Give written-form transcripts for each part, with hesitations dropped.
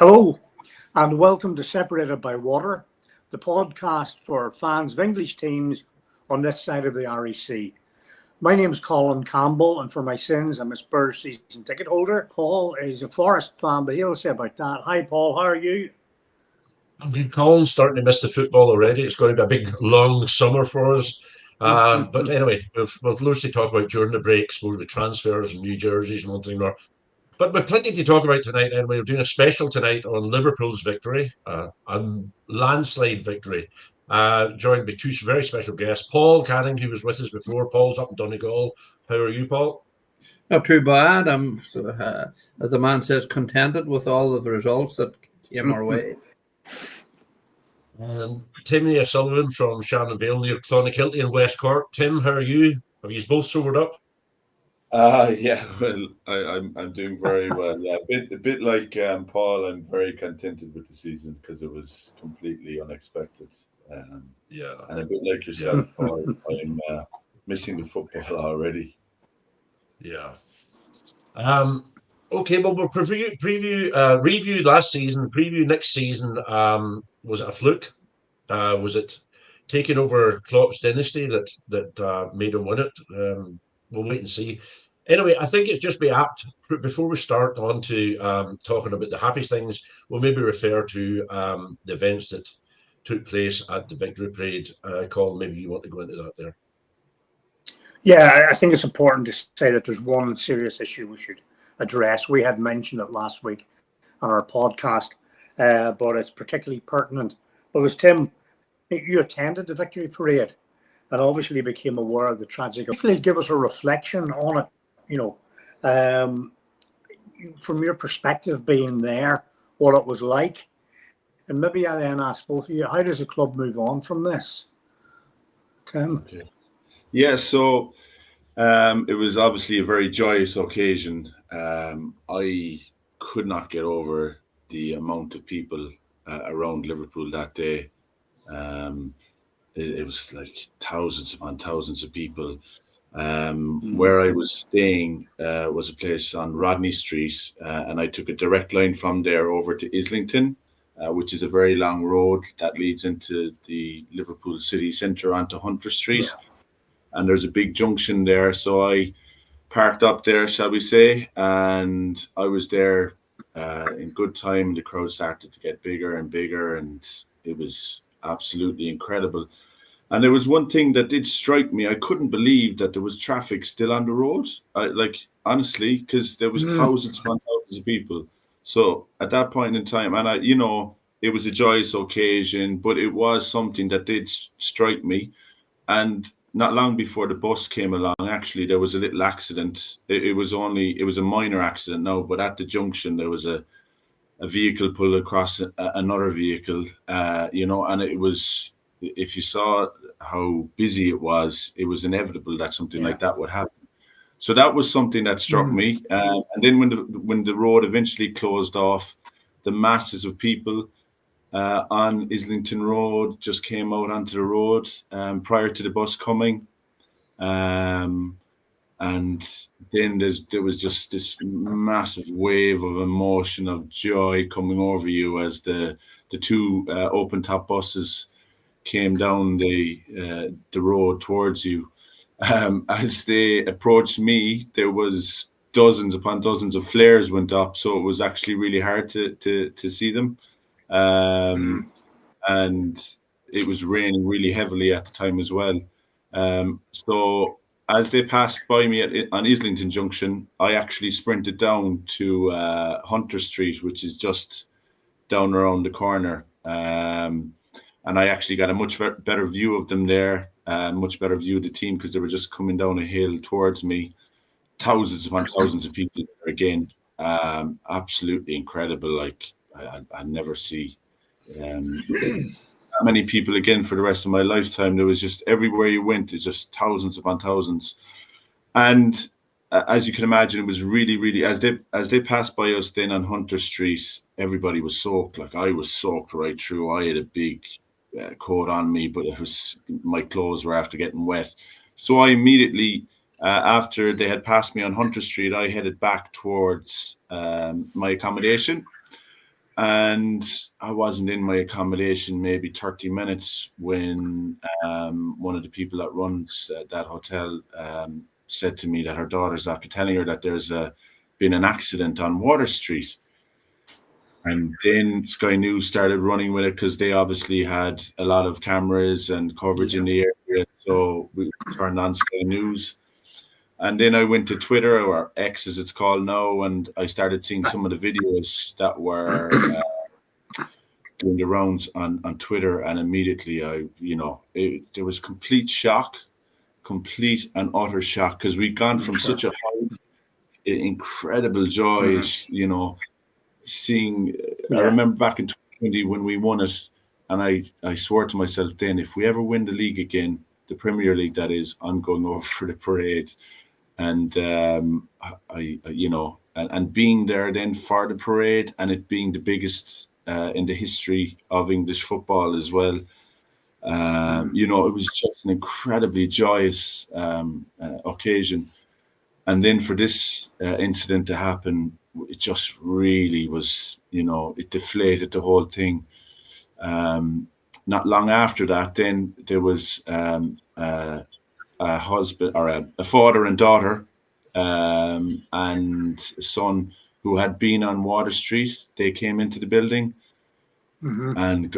Hello, and welcome to Separated by Water, the podcast for fans of English teams on this side of the REC. My name is Colin Campbell, and for my sins, I'm a Spurs season ticket holder. Paul is a Forest fan, but he'll say about that. Hi, Paul, how are you? I'm good, Colin. Starting to miss the football already. It's going to be a big, long summer for us. But anyway, we've loads to talk about during the break, suppose with transfers and new jerseys and one thing more. But we've plenty to talk about tonight, and we're doing a special tonight on Liverpool's victory, a landslide victory, joined by two very special guests. Paul Canning, who was with us before. Paul's up in Donegal. How are you, Paul? Not too bad. I'm, as the man says, contented with all of the results that came our way. And Timmy O'Sullivan from Shannonvale near Clonakilty in West Cork. Tim, how are you? Have you both sobered up? Yeah, well, I'm doing very well. Yeah, a bit like Paul. I'm very contented with the season because it was completely unexpected. Yeah, and a bit like yourself, Paul. I'm missing the football already. Yeah. Okay, well, we'll review last season, preview next season. Was it a fluke? Was it taking over Klopp's dynasty that made him win it? We'll wait and see. Anyway, I think it's just be apt, before we start on to talking about the happy things, we'll maybe refer to the events that took place at the Victory Parade. Colin, maybe you want to go into that there. Yeah, I think it's important to say that there's one serious issue we should address. We had mentioned it last week on our podcast, but it's particularly pertinent because, Tim, you attended the Victory Parade and obviously became aware of the tragic. Please give us a reflection on it, from your perspective being there, what it was like. And maybe I then ask both of you, how does the club move on from this? Tim? Okay. Yeah, so it was obviously a very joyous occasion. I could not get over the amount of people around Liverpool that day. It was like thousands upon thousands of people. Where I was staying was a place on Rodney Street, and I took a direct line from there over to Islington, which is a very long road that leads into the Liverpool city centre onto Hunter Street. Yeah. And there's a big junction there, so I parked up there, shall we say, and I was there in good time. The crowd started to get bigger and bigger, and it was absolutely incredible. And there was one thing that did strike me. I couldn't believe that there was traffic still on the road. Honestly, because there was thousands upon thousands of people. So at that point in time, and it was a joyous occasion, but it was something that did strike me. And not long before the bus came along, actually, there was a little accident. It was a minor accident now, but at the junction, there was a vehicle pulled across another vehicle, and it was, if you saw how busy it was inevitable that something like that would happen. So that was something that struck me. And then when the road eventually closed off, the masses of people on Islington Road just came out onto the road prior to the bus coming. And then there was just this massive wave of emotion, of joy coming over you as the two open top buses came down the road towards you. As they approached me, there was dozens upon dozens of flares went up, so it was actually really hard to see them. And it was raining really heavily at the time as well. So as they passed by me on Islington Junction, I actually sprinted down to Hunter Street, which is just down around the corner. And I actually got a much better view of them there, much better view of the team, because they were just coming down a hill towards me. Thousands upon thousands of people there again. Absolutely incredible. Like I never see that many people again for the rest of my lifetime. There was just everywhere you went, it's just thousands upon thousands. And as you can imagine, it was really, really, as they passed by us then on Hunter Street, everybody was soaked. Like I was soaked right through. I had a big coat on me, but my clothes were after getting wet. So I immediately, after they had passed me on Hunter Street, I headed back towards my accommodation. And I wasn't in my accommodation maybe 30 minutes when one of the people that runs that hotel said to me that her daughter's after telling her that there's been an accident on Water Street. And then Sky News started running with it because they obviously had a lot of cameras and coverage in the area. So we turned on Sky News. And then I went to Twitter, or X as it's called now, and I started seeing some of the videos that were doing the rounds on Twitter. And immediately there was complete and utter shock, because we'd gone from such a high, incredible joy, seeing. I remember back in 2020 when we won it, and I swore to myself then, if we ever win the league again, the Premier League that is, I'm going over for the parade. And and being there then for the parade, and it being the biggest in the history of English football as well. It was just an incredibly joyous occasion. And then for this incident to happen, it just really was, it deflated the whole thing. Not long after that, then there was a husband, or a father and daughter, and a son who had been on Water Street. They came into the building, and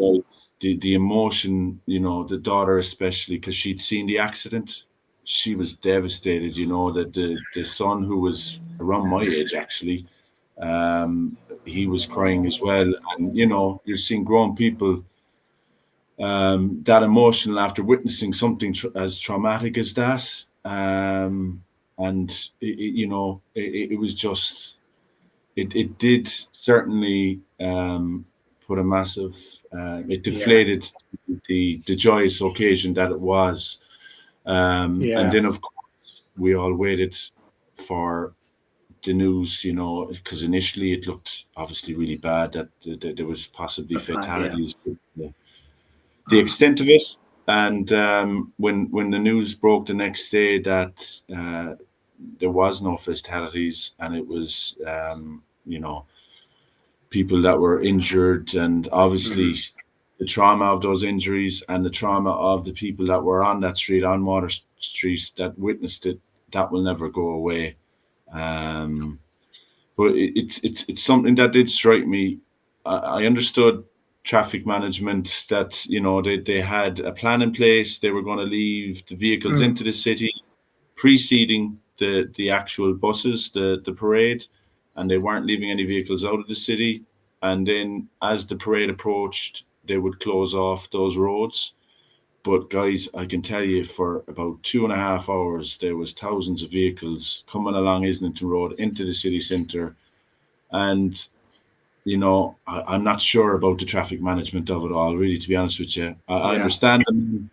the emotion, the daughter especially, because she'd seen the accident, she was devastated. That the son, who was around my age actually, he was crying as well. And you're seeing grown people that emotional after witnessing something as traumatic as that, and it was just, it did certainly put a massive, it deflated the joyous occasion that it was, and then of course we all waited for the news, because initially it looked obviously really bad that there was possibly fatalities. The extent of it, and when the news broke the next day that there was no fatalities, and it was people that were injured, and obviously the trauma of those injuries and the trauma of the people that were on that street, on Water Street, that witnessed it, that will never go away. But it's something that did strike me. I understood traffic management, that they had a plan in place. They were going to leave the vehicles into the city preceding the actual buses, the parade, and they weren't leaving any vehicles out of the city. And then as the parade approached, they would close off those roads. But guys, I can tell you, for about 2.5 hours there was thousands of vehicles coming along Islington Road into the city centre. And I'm not sure about the traffic management of it all, really, to be honest with you. I understand them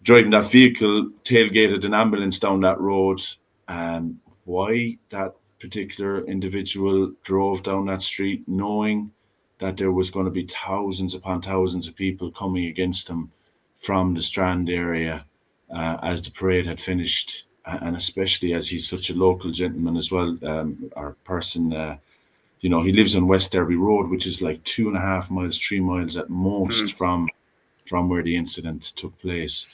driving that vehicle, tailgated an ambulance down that road, and why that particular individual drove down that street knowing that there was going to be thousands upon thousands of people coming against him from the Strand area as the parade had finished, and especially as he's such a local gentleman as well, or person. He lives on West Derby Road, which is like 2.5 miles, 3 miles at most from where the incident took place.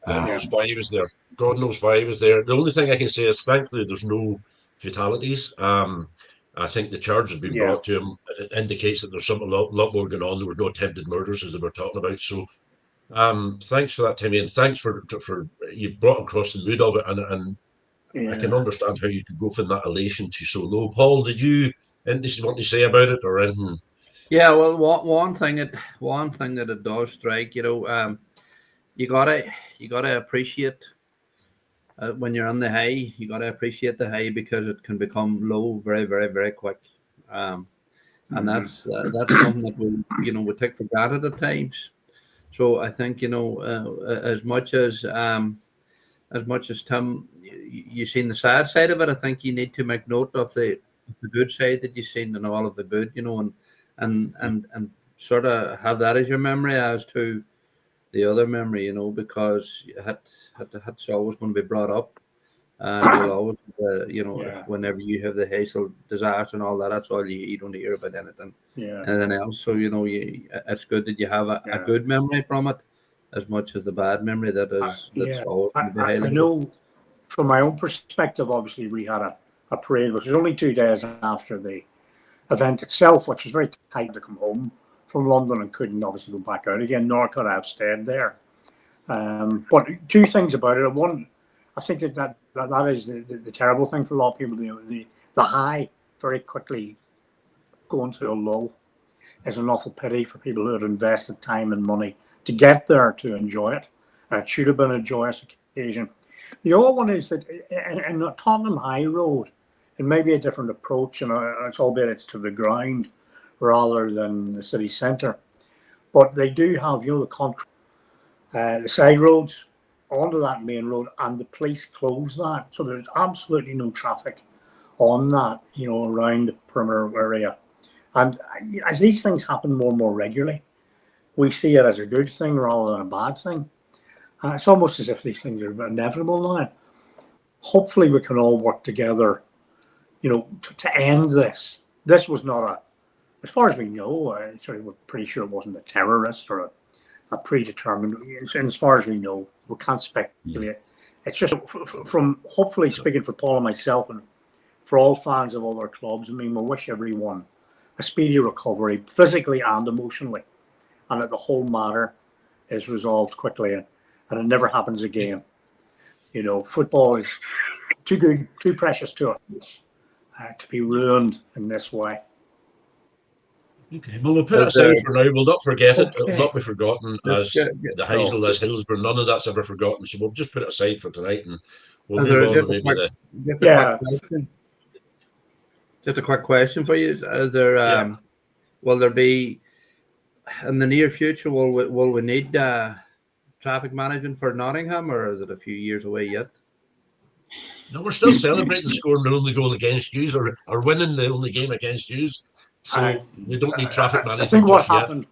God knows why he was there. God knows why he was there. The only thing I can say is, thankfully, there's no fatalities. I think the charge has been brought to him. It indicates that there's something a lot more going on. There were no attempted murders, as they were talking about. So, thanks for that, Timmy, and thanks for you brought across the mood of it, and I can understand how you could go from that elation to so low. Paul, did you anything want to say about it, or anything? Yeah, well, one thing that it does strike, you gotta appreciate when you're on the high. You gotta appreciate the high, because it can become low very, very, very quick, and that's something that we take for granted at times. So I think as much as Tim, you've seen the sad side of it, I think you need to make note of the good side that you've seen, and all of the good, and sort of have that as your memory as to the other memory, because it's always going to be brought up. and we'll always, Yeah. whenever you have the Hazel disaster and all that, that's all you don't hear about Yeah. anything else. So it's good that you have a Yeah. good memory from it, as much as the bad memory that's Yeah. always going to be I highlighted. know from my own perspective, obviously, we had a parade, which was only 2 days after the event itself, which was very tight to come home from London and couldn't obviously go back out again, nor could I have stayed there. But two things about it. One, I think that is the terrible thing for a lot of people. The high very quickly going through a low is an awful pity for people who had invested time and money to get there to enjoy it. It should have been a joyous occasion. The other one is that in the Tottenham High Road, it may be a different approach, and albeit it's to the ground rather than the city centre. But they do have, the concrete, the side roads onto that main road, and the police close that, so there's absolutely no traffic on that, around the perimeter area. And as these things happen more and more regularly, we see it as a good thing rather than a bad thing. And it's almost as if these things are inevitable now. Hopefully, we can all work together, to end this. This was not as far as we know, we're pretty sure it wasn't a terrorist or a predetermined. And as far as we know, we can't speculate. It's just from hopefully speaking for Paul and myself, and for all fans of other clubs. I mean, we wish everyone a speedy recovery, physically and emotionally, and that the whole matter is resolved quickly and it never happens again. Football is too good, too precious to us to be ruined in this way. Okay, well, we'll put it aside for now. We'll not forget it. It will not be forgotten as the Heysel, as Hillsborough. None of that's ever forgotten. So we'll just put it aside for tonight, and we'll move on to maybe Just a quick question for you: Is there will there be in the near future? Will we need traffic management for Nottingham, or is it a few years away yet? No, we're still celebrating scoring the only goal against you, or winning the only game against you. So we don't need traffic management. I think what just yet. happened,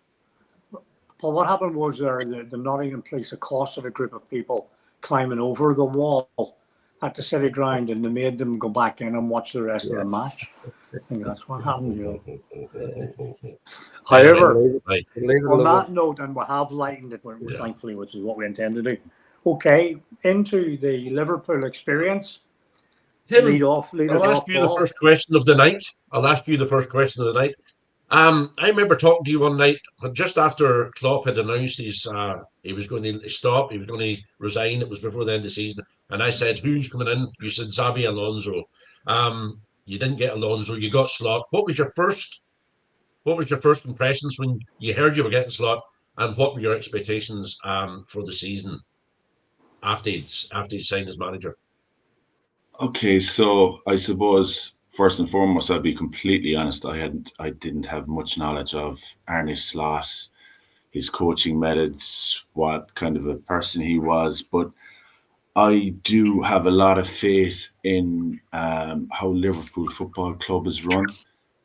Paul, what happened was the Nottingham police accosted a group of people climbing over the wall at the city ground, and they made them go back in and watch the rest of the match. I think that's what happened. However, on that note, and we have lightened it, thankfully, which is what we intend to do. Okay, into the Liverpool experience. I'll ask you the first question of the night. I remember talking to you one night just after Klopp had announced he was going to stop, he was going to resign. It was before the end of the season, and I said, "Who's coming in?" You said Xabi Alonso. You didn't get Alonso. You got Slot. What was your first impressions when you heard you were getting Slot, and what were your expectations for the season after he'd signed as manager? Okay, so I suppose first and foremost, I'll be completely honest. I didn't have much knowledge of Arne Slot, his coaching methods, what kind of a person he was, but I do have a lot of faith in how Liverpool Football Club is run.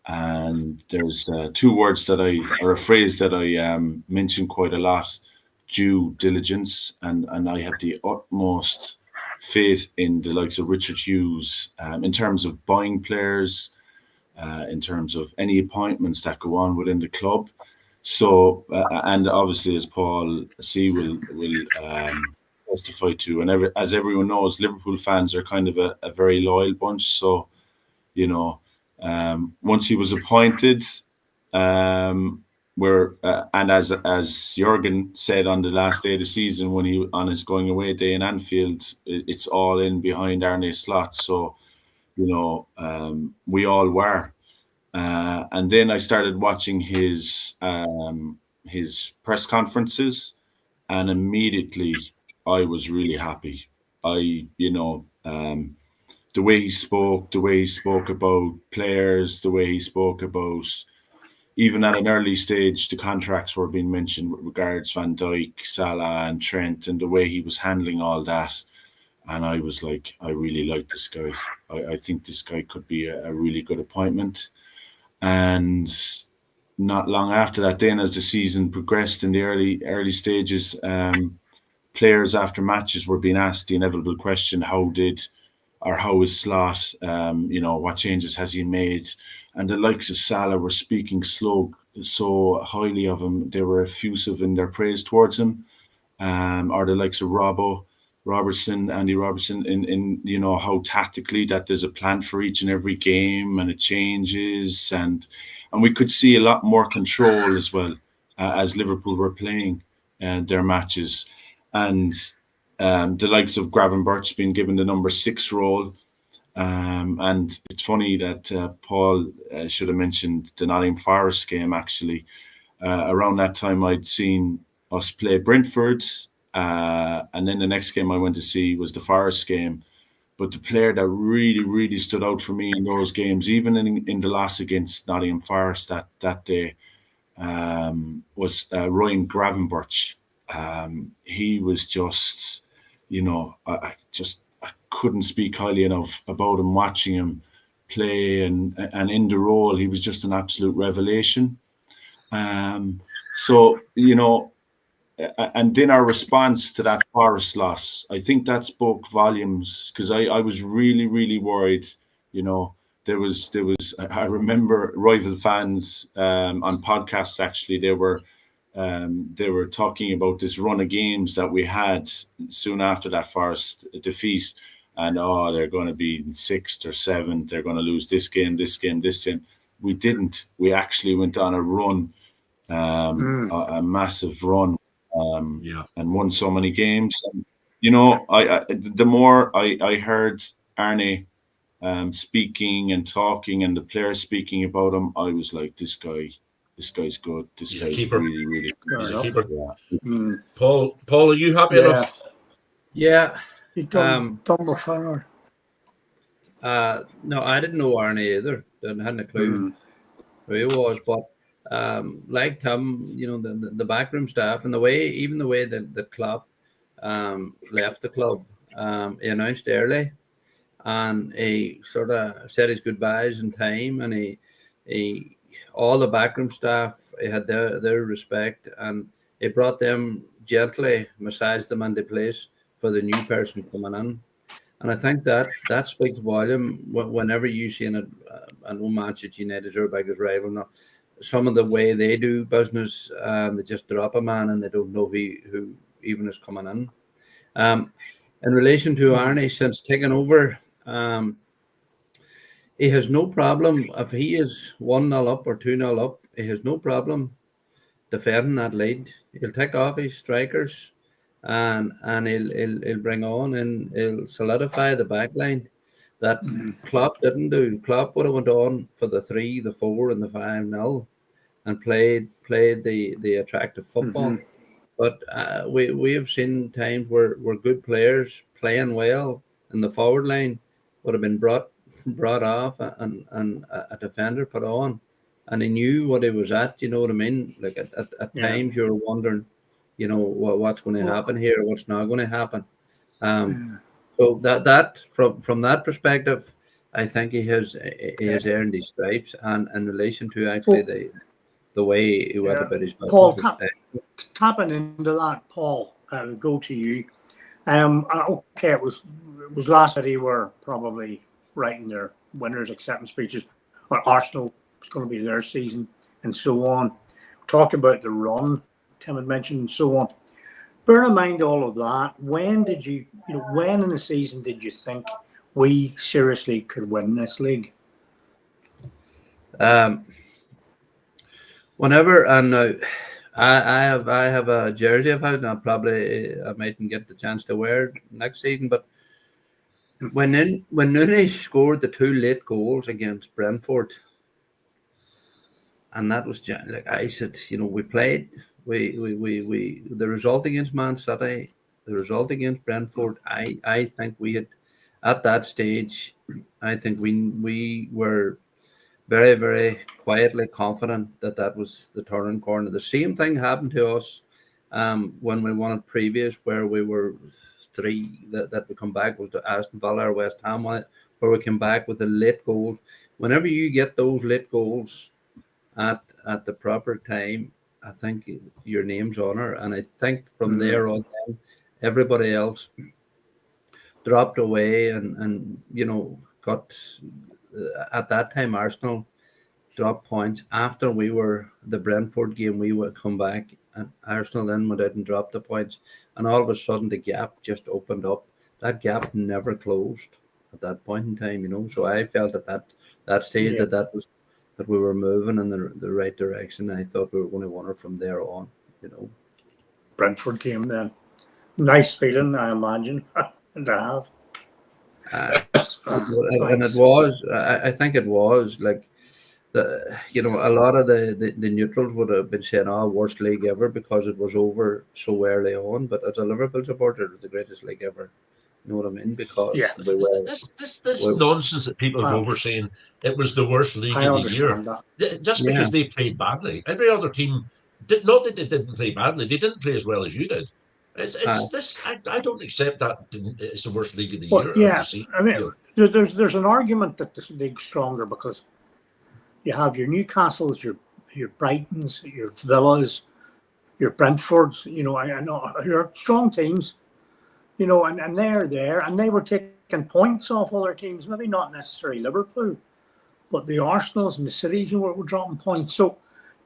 And there's two words or a phrase that I mention quite a lot: due diligence, and I have the utmost faith in the likes of Richard Hughes in terms of buying players, in terms of any appointments that go on within the club. So, and obviously, as Paul C will testify to, and as everyone knows, Liverpool fans are kind of a very loyal bunch. So, once he was appointed, and as Jurgen said on the last day of the season when he on his going away day in Anfield, it's all in behind Arne Slot. So, we all were. And then I started watching his press conferences, and immediately I was really happy. The way he spoke about players, the way he spoke about, even at an early stage, the contracts were being mentioned with regards Van Dijk, Salah and Trent, and the way he was handling all that. And I was like, I really like this guy. I think this guy could be a really good appointment. And not long after that, then as the season progressed in the early stages, players after matches were being asked the inevitable question, how did or how is Slot? What changes has he made? And the likes of Salah were speaking so highly of him. They were effusive in their praise towards him. Or the likes of Andy Robertson, in how tactically that there's a plan for each and every game and it changes, and we could see a lot more control as well as Liverpool were playing their matches, and the likes of Gravenberch being given the number 6 role. And it's funny that Paul should have mentioned the Nottingham Forest game. Actually, around that time, I'd seen us play Brentford, and then the next game I went to see was the Forest game. But the player that really, really stood out for me in those games, even in the loss against Nottingham Forest that day, was Ryan Gravenberch. He was just, I couldn't speak highly enough about him. Watching him play and in the role, he was just an absolute revelation. So and then our response to that Forest loss, I think that spoke volumes, because I was really, really worried. There was I remember rival fans on podcasts, actually, they were talking about this run of games that we had soon after that Forest defeat, and they're going to be 6th or 7th, they're going to lose this game. We didn't. We actually went on a run, a massive run, and won so many games. And, the more I heard Arne speaking and talking, and the players speaking about him, I was like, this guy's good. He's guy's a keeper. really, really good. He's a keeper. Yeah. Paul, are you happy enough? Yeah. You done before? No, I didn't know Arne either. Hadn't a clue who he was. But like Tim, the backroom staff and the way that the club left the club, he announced early, and he sort of said his goodbyes in time, and he all the backroom staff, he had their respect, and he brought them gently, massaged them into place for the new person coming in. And I think that speaks volume whenever you see an old Manchester United is our biggest rival. Now, some of the way they do business, they just drop a man and they don't know who even is coming in. In relation to Arne, since taking over, he has no problem if he is 1-0 up or 2-0 up. He has no problem defending that lead. He'll take off his strikers, and he'll bring on and he'll solidify the back line that Klopp didn't do. Klopp would have went on for the 3, the 4, and the 5-0 and played the attractive football. But we have seen times where good players playing well in the forward line would have been brought off and a defender put on, and he knew what he was at. You know what I mean? Like at times you're wondering, what's going to happen here, what's not going to happen. So that from that perspective, I think he has earned his stripes, and in relation to actually the way he went about his business. Paul, tapping into that, Paul, I'll go to you. Okay, it was last that he were probably writing their winners' acceptance speeches, or Arsenal was going to be their season, and so on. Talked about the run Tim had mentioned, and so on. Bear in mind all of that. When did you when in the season did you think we seriously could win this league? Whenever, and now I have a jersey of it, and I mightn't get the chance to wear it next season. But when Nunes scored the 2 late goals against Brentford, and that was like I said, we played. The result against Man City, the result against Brentford, I think we had, at that stage, I think we were very, very quietly confident that was the turning corner. The same thing happened to us when we won it previous, where we were 3 that we come back with Aston Villa or West Ham, where we came back with a late goal. Whenever you get those late goals at the proper time, I think your name's on her. And I think from there on, everybody else dropped away and got at that time Arsenal dropped points after the Brentford game. We would come back, and Arsenal then went out and dropped the points, and all of a sudden the gap just opened up. That gap never closed at that point in time. So I felt at that stage that we were moving in the right direction. I thought we were going to win it from there on. Brentford game then. Nice feeling, I imagine, to have. And it was. I think it was like a lot of the neutrals would have been saying, "Oh, worst league ever," because it was over so early on. But as a Liverpool supporter, it was the greatest league ever. You know what I mean? Because we were, this nonsense that people go over saying it was the worst league I of the year, that. just because they played badly. Every other team did not that they didn't play badly. They didn't play as well as you did. I don't accept that it's the worst league of the year. Yeah, I mean, there's an argument that this league's stronger because you have your Newcastles, your Brightons, your Villas, your Brentfords. I know you're strong teams. And they're there, and they were taking points off other teams. Maybe not necessarily Liverpool, but the Arsenals and the Cities were dropping points. So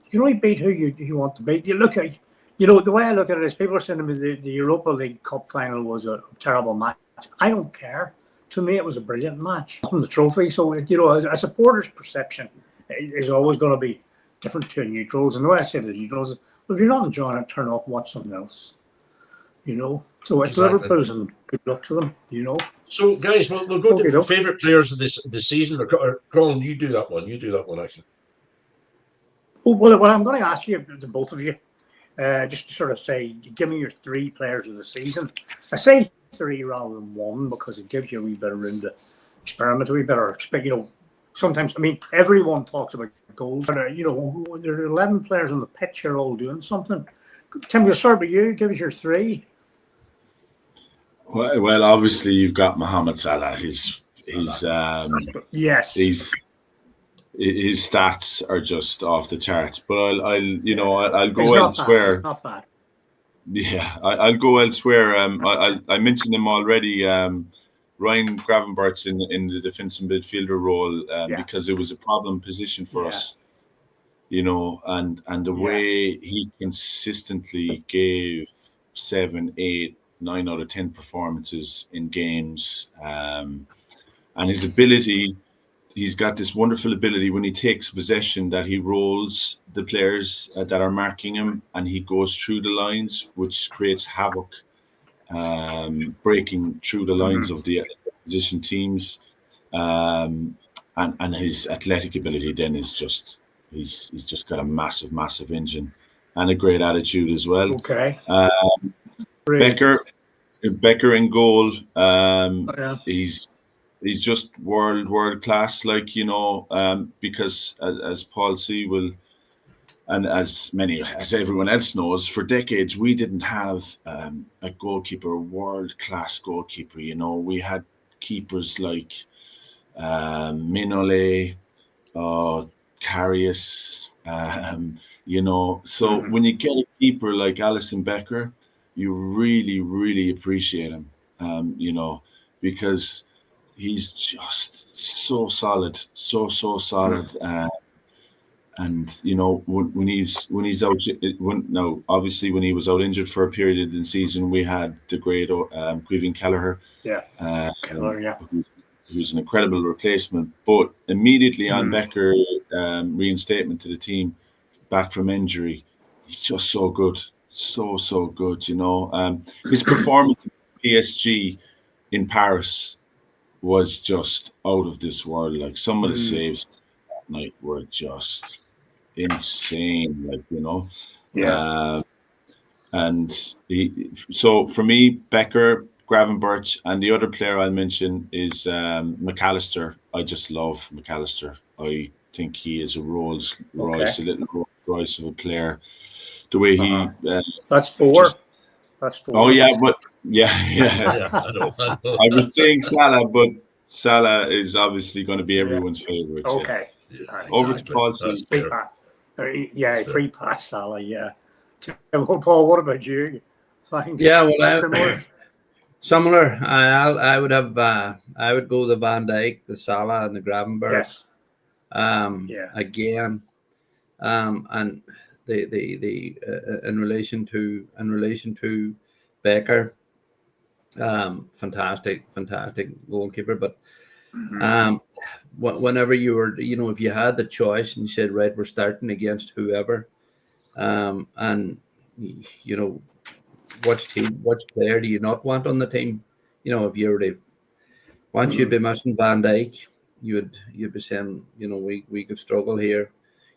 you can only beat who you want to beat. You look at, the way I look at it is people are saying to me the Europa League Cup final was a terrible match. I don't care. To me, it was a brilliant match on the trophy. So a supporter's perception is always going to be different to neutrals. And the way I say to the neutrals, well, if you're not enjoying it, turn off and watch something else. So it's Exactly. Liverpool's, and good luck to them. So, guys, we'll go to the favourite players of this season. Or Colin, you do that one. You do that one, actually. Oh, well, I'm going to ask you, the both of you, just to sort of say, give me your 3 players of the season. I say 3 rather than 1 because it gives you a wee bit of room to experiment a wee bit or expect. Sometimes, everyone talks about goals. But, there are 11 players on the pitch here all doing something. Tim, we'll start with you. Give us your 3. Well, obviously you've got Mohamed Salah. His stats are just off the charts. But I'll go elsewhere. Not bad. Yeah, I'll go elsewhere. I mentioned him already. Ryan Gravenberch in the defensive midfielder role because it was a problem position for us. And the way he consistently gave 7, 8, 9 out of 10 performances in games, and his ability, he's got this wonderful ability when he takes possession that he rolls the players that are marking him and he goes through the lines, which creates havoc, breaking through the lines of the opposition teams, and his athletic ability then is just he's just got a massive engine and a great attitude as well. Okay. Becker in goal. He's just world class, because as Paul C will, and as everyone else knows, for decades we didn't have a goalkeeper, world class goalkeeper. We had keepers like Mignolet, Karius, So when you get a keeper like Alisson Becker, you really, really appreciate him, because he's just so solid, so solid. And when he's out, obviously when he was out injured for a period in the season, we had the great Quivin Kelleher. He was an incredible replacement. But immediately on Becker reinstatement to the team, back from injury, he's just so good. So good, his performance at PSG in Paris was just out of this world. Like some of the saves that night were just insane, so for me, Becker, Gravenberch, and the other player I'll mention is McAllister. I just love McAllister. I think he is a Rolls Royce, a little Rolls Royce of a player. The way he that's 4. That's 4. Oh yeah, but yeah. I know. I was saying Salah, but Salah is obviously going to be everyone's favorite. Okay. Over to Paul. Free pass. Free pass, Salah. Yeah. Paul, what about you? Yeah, well, Similar. I would have. I would go the Van Dijk, the Salah, and the Gravenberch. Yes. Yeah. Again, and the in relation to Becker, fantastic goalkeeper. But whenever you were, if you had the choice and you said, right, we're starting against whoever, and which player do you not want on the team? If you were to, once you'd be missing Van Dijk, you'd be saying, we could struggle here.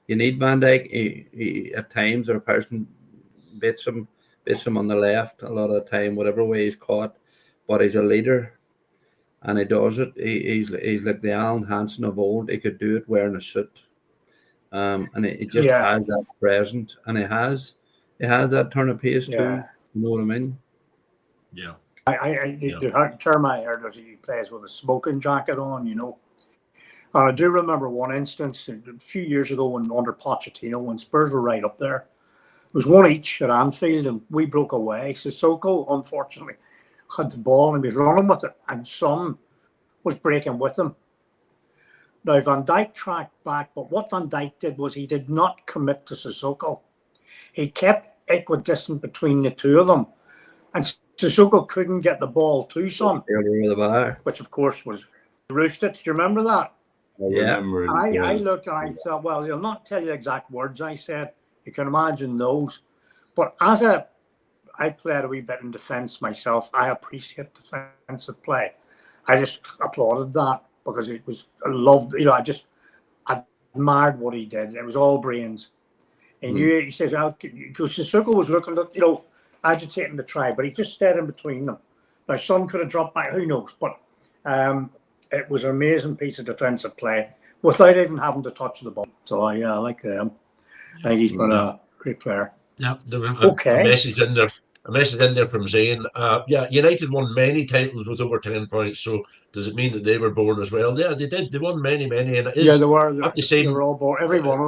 You need Van Dijk. He at times, or a person bits him on the left a lot of the time, whatever way he's caught, but he's a leader, and he does it. He's like the Alan Hansen of old. He could do it wearing a suit, and it just has that presence, and it has that turn of pace too. You know what I mean? Yeah. The term I heard was he plays with a smoking jacket on, And I do remember one instance a few years ago when under Pochettino, when Spurs were right up there. It was one each at Anfield, and we broke away. Sissoko, unfortunately, had the ball and he was running with it, and Son was breaking with him. Now, Van Dijk tracked back, but what Van Dijk did was he did not commit to Sissoko. He kept equidistant between the two of them, and Sissoko couldn't get the ball to Son, which of course was roosted. Do you remember that? I looked and I thought, well, he'll not tell you the exact words I said. You can imagine those. But I played a wee bit in defence myself. I appreciate defensive play. I just applauded that because I loved, I just admired what he did. It was all brains. He says, because Sissoko was looking, agitating the try, but he just stayed in between them. Now, Son could have dropped back, who knows? But it was an amazing piece of defensive play without even having to touch the ball. So, I like him. I think he's been a great player. Yeah, a message in there from Zane. United won many titles with over 10 points. So does it mean that they were born as well? Yeah, they did. They won many, and it is. Yeah, they were. They were all born. Every one of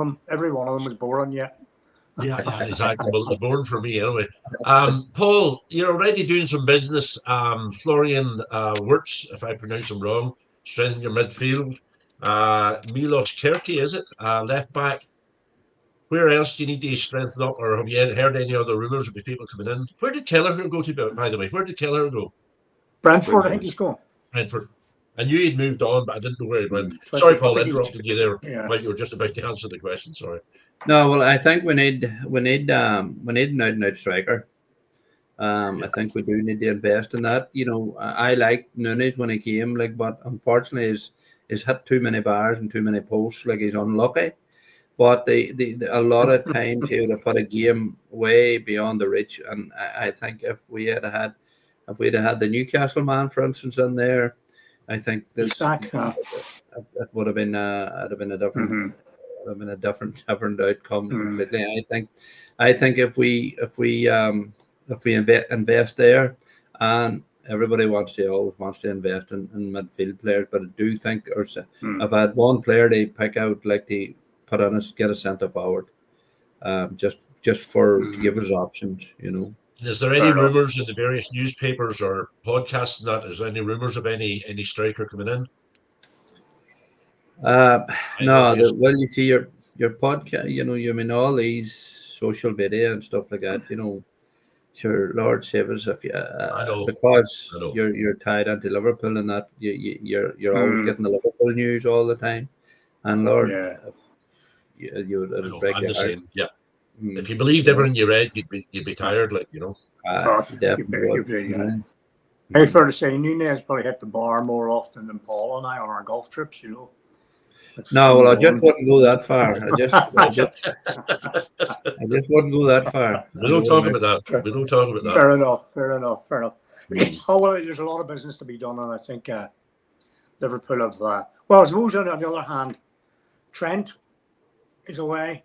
them was born. Yeah. Yeah, exactly. Well, it was born for me anyway. Paul, you're already doing some business. Florian Wirtz, if I pronounce him wrong, strengthen your midfield. Milos Kerky, is it? Left back. Where else do you need to strengthen up, or have you heard any other rumours of people coming in? Where did Kelleher go to, by the way? Where did Kelleher go? Brentford, I think he's going. Brentford. I knew he'd moved on, but I didn't know where he went. Sorry, Paul, I interrupted you there while you were just about to answer the question. Sorry. No, well, I think we need an out-and-out striker. I think we do need to invest in that. I liked Nunes when he came, but unfortunately, he's hit too many bars and too many posts. He's unlucky. But a lot of times he would have put a game way beyond the reach. And I think if we'd have had the Newcastle man, for instance, in there, I think this it would have been a different. Have been a different outcome completely. I think if we invest there, and everybody always wants to invest in midfield players, but I do think, I've had one player they pick out to put on get a centre forward, just to give us options, Is there any rumours in the various newspapers or podcasts is there any rumours of any striker coming in? No, you see your podcast, you mean all these social media and stuff like that, sure, Lord save us if you because you're tied into Liverpool and that you're always getting the Liverpool news all the time, and Lord, it'll break your heart. Yeah. If you believed everything you read, you'd be tired, Definitely. It's fair to say Nunez probably hit the bar more often than Paul and I on our golf trips, No, well, I just wouldn't go that far. I just wouldn't go that far. We don't talk about that. We don't talk about that. Fair enough. There's a lot of business to be done, and I think Liverpool have. Well, I suppose on the other hand, Trent is away.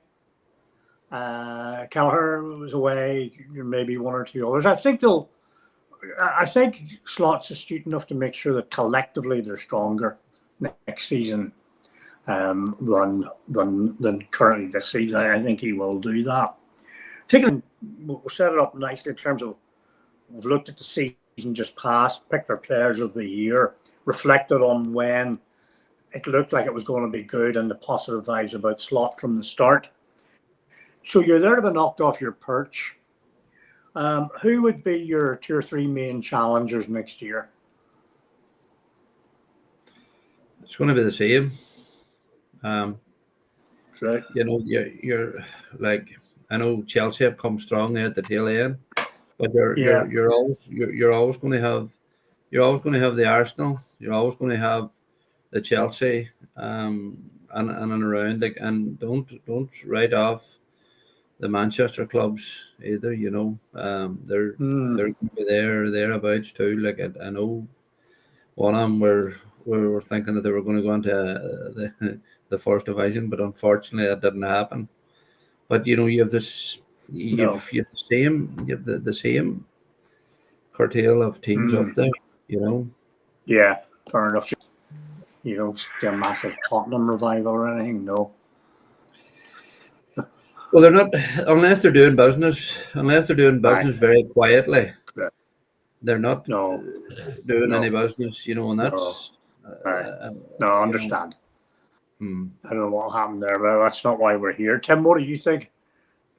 Kelleher was away. Maybe one or two others. I think Slot's astute enough to make sure that collectively they're stronger next season than currently this season. I think he will do that. We'll set it up nicely in terms of we've looked at the season just past, picked their players of the year, reflected on when it looked like it was going to be good and the positive vibes about Slot from the start. So you're there to be knocked off your perch. Who would be your 2 or 3 main challengers next year? It's going to be the same. Right. You know, you're like, I know Chelsea have come strong there at the tail end, but you're always going to have the Arsenal. You're always going to have the Chelsea, and around, like, and don't write off the Manchester clubs either. You know, they're going to be thereabouts too. Like, I know one of them we were thinking that they were going to go into the first division, but unfortunately that didn't happen. But you know, you have this, you have the same curtail of teams up there. You know. Yeah, fair enough. You don't see a massive Tottenham revival or anything, no. Well, they're not, unless they're doing business very quietly. Yeah. They're not doing any business, you know, and that's. I understand. I don't know what happened there, but that's not why we're here. Tim, what do you think?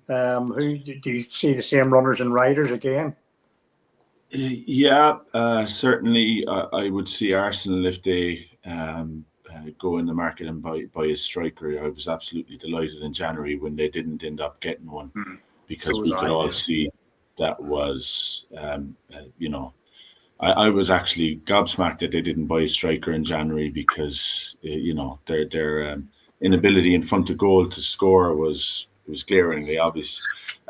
Who do you see the same runners and riders again? Yeah, certainly. I would see Arsenal if they go in the market and buy a striker. I was absolutely delighted in January when they didn't end up getting one, because we could all see that was, you know, I was actually gobsmacked that they didn't buy a striker in January, because you know, their inability in front of goal to score was glaringly obvious.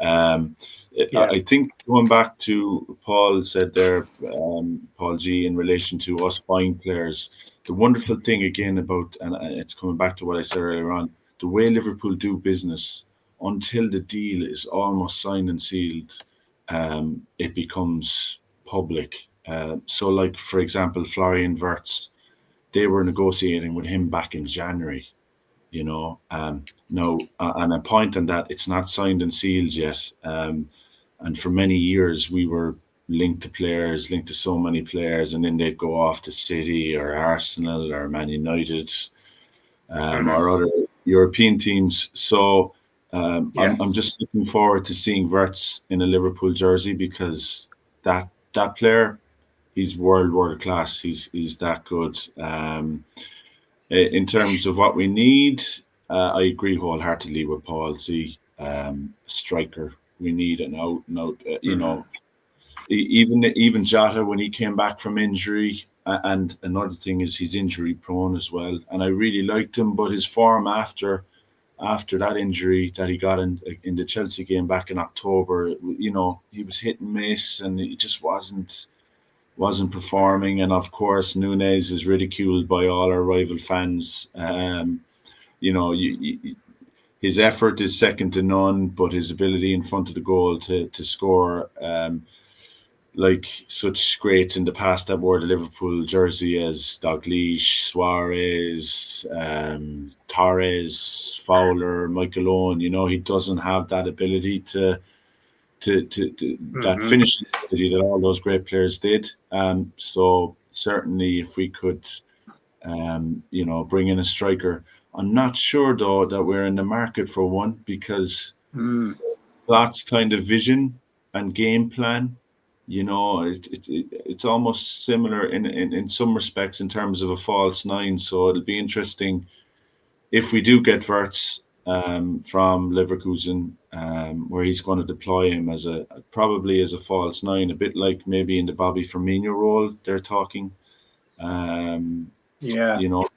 I think going back to Paul said there, Paul G, in relation to us buying players, the wonderful thing again about, and it's coming back to what I said earlier on, the way Liverpool do business, until the deal is almost signed and sealed, it becomes public. So, like, for example, Florian Wirtz, they were negotiating with him back in January. You know, no, and a point on that, it's not signed and sealed yet. And for many years, we were linked to so many players, and then they'd go off to City or Arsenal or Man United, or other European teams. So I'm just looking forward to seeing Wirtz in a Liverpool jersey, because that player, he's world class. He's that good. In terms of what we need, I agree wholeheartedly with Paul. See, striker. We need an out. You know, even Jota, when he came back from injury, and another thing is he's injury prone as well. And I really liked him, but his form after that injury that he got in the Chelsea game back in October, you know, he was hit and miss, and he just wasn't performing. And of course, Núñez is ridiculed by all our rival fans. You know, his effort is second to none, but his ability in front of the goal to score, like such greats in the past that wore the Liverpool jersey as Dalglish, Suarez, Torres, Fowler, Michael Owen, you know, he doesn't have that ability to that finishing ability that all those great players did. So certainly if we could, you know, bring in a striker. I'm not sure though that we're in the market for one, because that's kind of vision and game plan. You know, it's almost similar in some respects in terms of a false nine. So it'll be interesting if we do get Wirtz from Leverkusen, where he's going to deploy him probably as a false nine, a bit like maybe in the Bobby Firmino role they're talking. You know,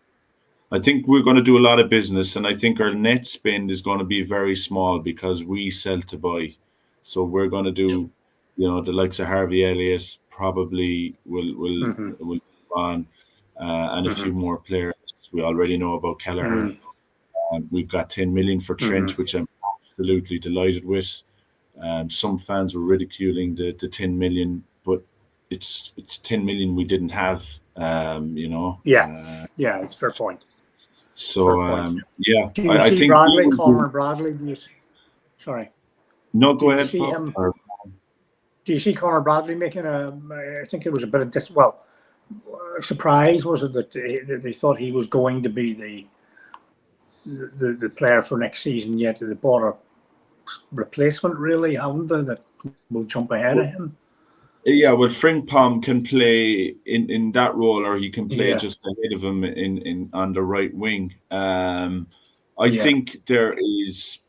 I think we're going to do a lot of business, and I think our net spend is going to be very small because we sell to buy. So we're going to do, you know, the likes of Harvey Elliott probably will on, and a few more players. We already know about Kelleher. We've got 10 million for Trent, which I'm absolutely delighted with. Some fans were ridiculing the 10 million, but it's 10 million we didn't have. You know. Yeah, it's a fair point. So yeah, do you I see think Bradley, Conor Bradley? Do you, sorry. No, go ahead. No, Do go you ahead. see Paul. him? do you see Conor Bradley making I think it was a bit of surprise, was it, that they thought he was going to be the player for next season, yet they bought a replacement, really, haven't they, that will jump ahead of him? Yeah, well, Frimpong can play in that role, or he can play Yeah. just ahead of him in on the right wing. I think there is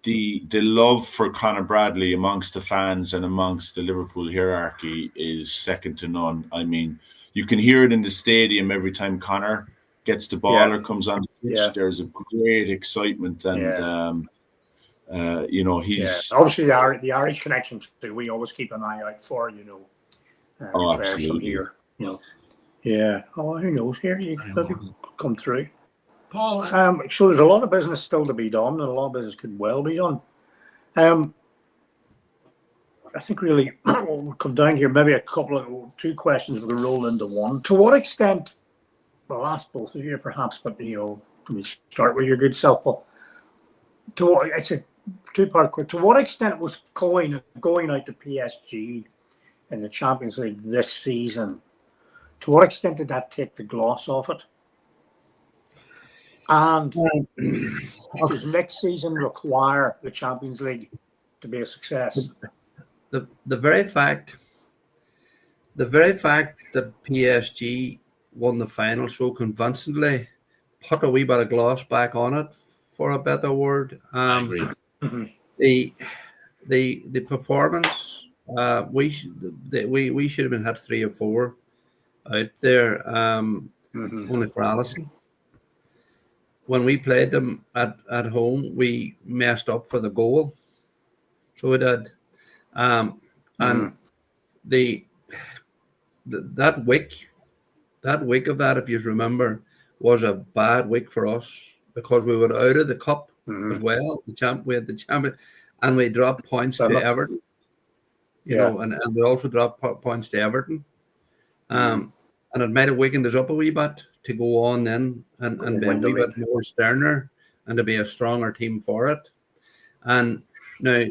the love for Conor Bradley amongst the fans and amongst the Liverpool hierarchy is second to none. I mean, you can hear it in the stadium every time Conor gets the ball or comes on the pitch. Yeah. There's a great excitement, and you know, he's obviously the Irish connection too. We always keep an eye out for, you know, players from absolutely. here. You know, yeah. Oh, who knows? Here you come through. Paul, So there's a lot of business still to be done, and a lot of business could well be done. I think really we'll come down here. Maybe two questions we'll roll into one. To what extent? Well, I'll ask both of you perhaps, but you know, let me start with your good self, Paul. It's a two-part question. To what extent was going out to PSG in the Champions League this season? To what extent did that take the gloss off it? And does next season require the Champions League to be a success? The very fact that PSG won the final so convincingly put a wee bit of gloss back on it, for a better word. I agree. The performance, we should have been had 3 or 4 out there, only for Alisson. When we played them at home, we messed up for the goal, so we did. And that week of that, if you remember, was a bad week for us because we were out of the cup as well. We had the champion, and we dropped points to Everton. You know, and we also dropped points to Everton. And it might have wakened us up a wee bit to go on then and be a wee bit more sterner and to be a stronger team for it. And now,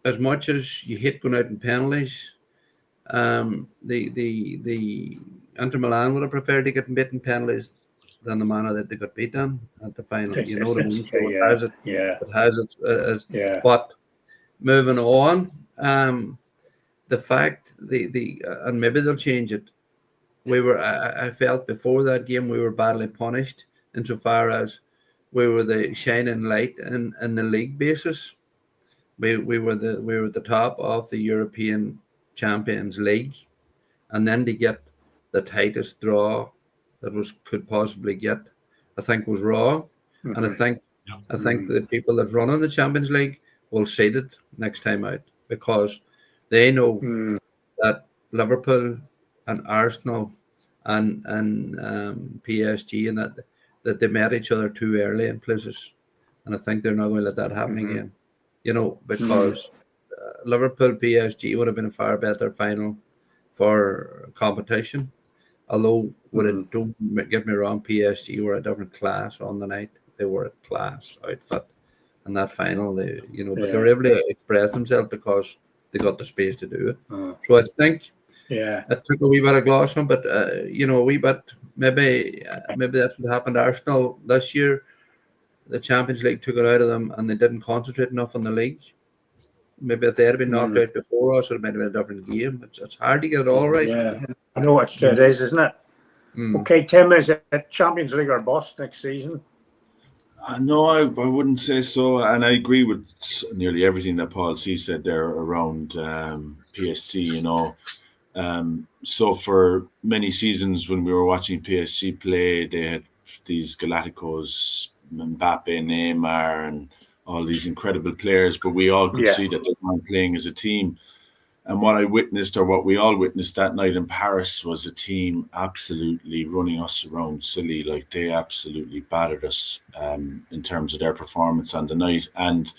as much as you hate going out in penalties, the Inter Milan would have preferred to get beaten penalties than the manner that they got beaten at the final. You know what I mean? So it has its but moving on, the fact and maybe they'll change it. I felt before that game we were badly punished insofar as we were the shining light in the league basis. We were the top of the European Champions League, and then to get the tightest draw that could possibly get, I think was wrong. And I think the people that run in the Champions League will see it next time out because they know that Liverpool and Arsenal and PSG and that they met each other too early in places, and I think they're not going to let that happen again. You know, because Liverpool PSG would have been a far better final for competition. Although, don't get me wrong, PSG were a different class on the night. They were a class outfit in that final. But they were able to express themselves because they got the space to do it. So I think it took a wee bit of gloss on, but a wee bit. Maybe that's what happened to Arsenal this year. The Champions League took it out of them, and they didn't concentrate enough on the league. Maybe if they had been knocked out before us, it might have been a different game. It's hard to get it all right. Yeah, I know it is, isn't it? Okay, Tim, is it Champions League or bust next season? No, I wouldn't say so, and I agree with nearly everything that Paul C said there around PSG. So for many seasons when we were watching PSG play, they had these Galacticos, Mbappe, Neymar, and all these incredible players, but we all could see that they weren't playing as a team. And what we all witnessed that night in Paris was a team absolutely running us around silly. Like, they absolutely battered us in terms of their performance on the night. And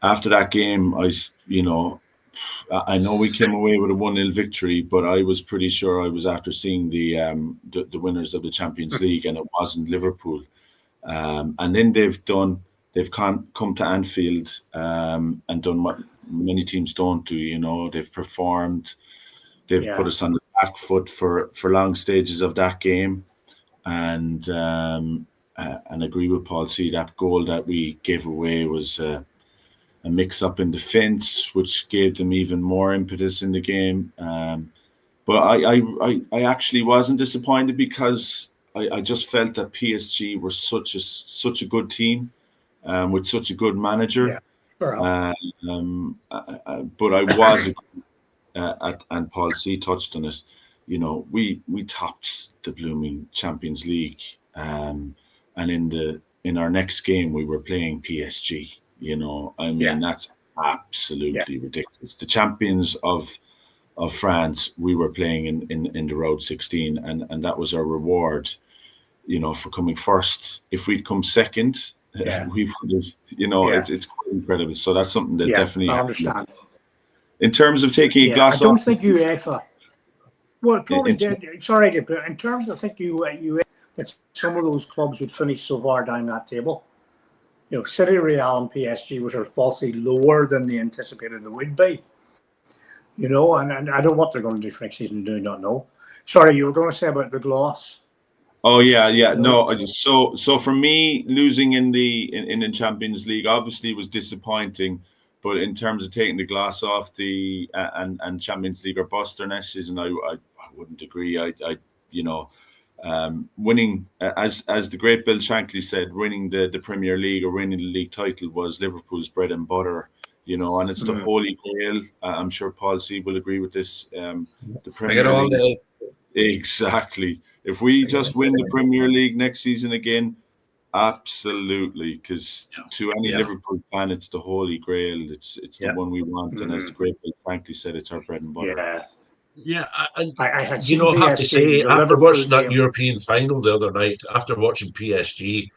after that game, I know we came away with a 1-0 victory, but I was pretty sure I was after seeing the winners of the Champions League, and it wasn't Liverpool. And then they've come to Anfield and done what many teams don't do. You know, they've performed, they've put us on the back foot for long stages of that game, and agree with Paul C. That goal that we gave away was a mix-up in defence, which gave them even more impetus in the game. But I actually wasn't disappointed, because I just felt that PSG were such a good team, with such a good manager. Yeah. But I was, and Paul C touched on it. You know, we topped the blooming Champions League, and in our next game we were playing PSG. You know, I mean, that's absolutely ridiculous. The champions of France, we were playing in the road 16, and that was our reward, you know, for coming first. If we'd come second, we would have, you know, it's quite incredible. So that's something that definitely I understand. In terms of taking a glass I don't off, think UEFA. Well, probably did. Sorry, but in terms of, I think you that some of those clubs would finish so far down that table. You know, City, Real, and PSG was falsely lower than they anticipated they would be. You know, and I don't know what they're going to do for next season. Do not know. Sorry, you were going to say about the gloss. Oh yeah. No, so for me, losing in the Champions League obviously was disappointing, but in terms of taking the glass off the and Champions League or bust next season, I wouldn't agree. I you know, winning, as the great Bill Shankly said, winning the Premier League or winning the league title was Liverpool's bread and butter. You know, and it's the holy grail. I'm sure Paul C will agree with this. The Premier League, exactly. If we just win the Premier League next season again, absolutely, because to any Liverpool fan, it's the holy grail. It's the one we want, and as the great Bill Shankly said, it's our bread and butter. Yeah, and I had you know, I have to say, after watching that European final the other night, after watching PSG,